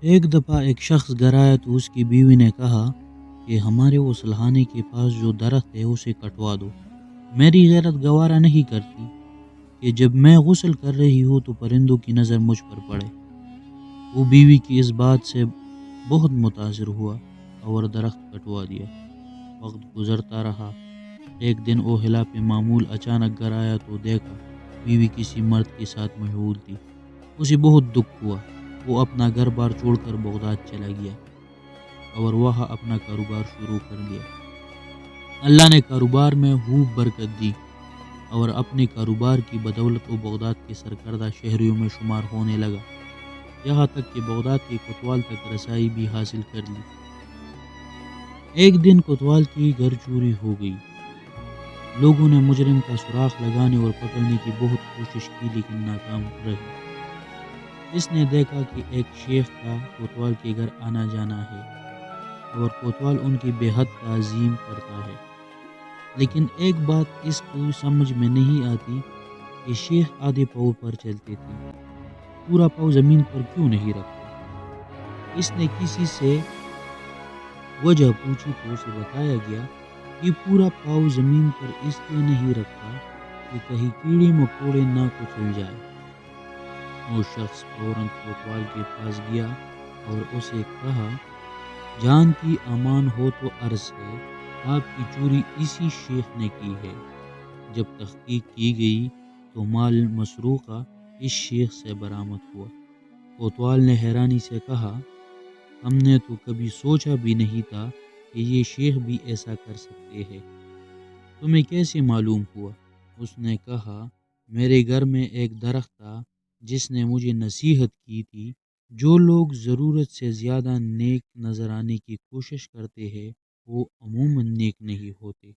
ایک دفعہ ایک شخص گھر آیا تو اس کی بیوی نے کہا کہ ہمارے غسلخانے کے پاس جو درخت ہے اسے کٹوا دو۔ میری غیرت گوارا نہیں کرتی کہ جب میں غسل کر رہی ہوں تو پرندوں کی نظر مجھ پر پڑے۔ وہ بیوی کی اس بات سے بہت متاثر ہوا اور درخت کٹوا دیا۔ وقت گزرتا رہا۔ ایک دن وہ خلاف معمول اچانک گھر آیا تو دیکھا بیوی کسی مرد کے ساتھ مشغول تھی۔ اسے بہت دکھ ہوا۔ وہ اپنا گھر بار چھوڑ کر بغداد چلا گیا اور وہاں اپنا کاروبار شروع کر دیا۔ اللہ نے کاروبار میں خوب برکت دی اور اپنے کاروبار کی بدولت وہ بغداد کے سرکردہ شہریوں میں شمار ہونے لگا، یہاں تک کہ بغداد کے کوتوال تک رسائی بھی حاصل کر لی۔ ایک دن کوتوال کی گھر چوری ہو گئی۔ لوگوں نے مجرم کا سراغ لگانے اور پکڑنے کی بہت کوشش کی لیکن ناکام رہی۔ اس نے دیکھا کہ ایک شیخ کا کوتوال کے گھر آنا جانا ہے اور کوتوال ان کی بے حد تعظیم کرتا ہے، لیکن ایک بات اس کو سمجھ میں نہیں آتی کہ شیخ آدھے پاؤں پر چلتے تھے، پورا پاؤں زمین پر کیوں نہیں رکھتا؟ اس نے کسی سے وجہ پوچھی تو اسے بتایا گیا کہ پورا پاؤں زمین پر اس لیے نہیں رکھتا کہ کہیں کیڑے مکوڑے نہ کچل جائے۔ وہ شخص فوراً کوتوال کے پاس گیا اور اسے کہا، جان کی امان ہو تو عرض ہے، آپ کی چوری اسی شیخ نے کی ہے۔ جب تحقیق کی گئی تو مال مسروقہ اس شیخ سے برآمد ہوا۔ کوتوال نے حیرانی سے کہا، ہم نے تو کبھی سوچا بھی نہیں تھا کہ یہ شیخ بھی ایسا کر سکتے ہیں، تمہیں کیسے معلوم ہوا؟ اس نے کہا، میرے گھر میں ایک درخت تھا جس نے مجھے نصیحت کی تھی، جو لوگ ضرورت سے زیادہ نیک نظر آنے کی کوشش کرتے ہیں وہ عموماً نیک نہیں ہوتے۔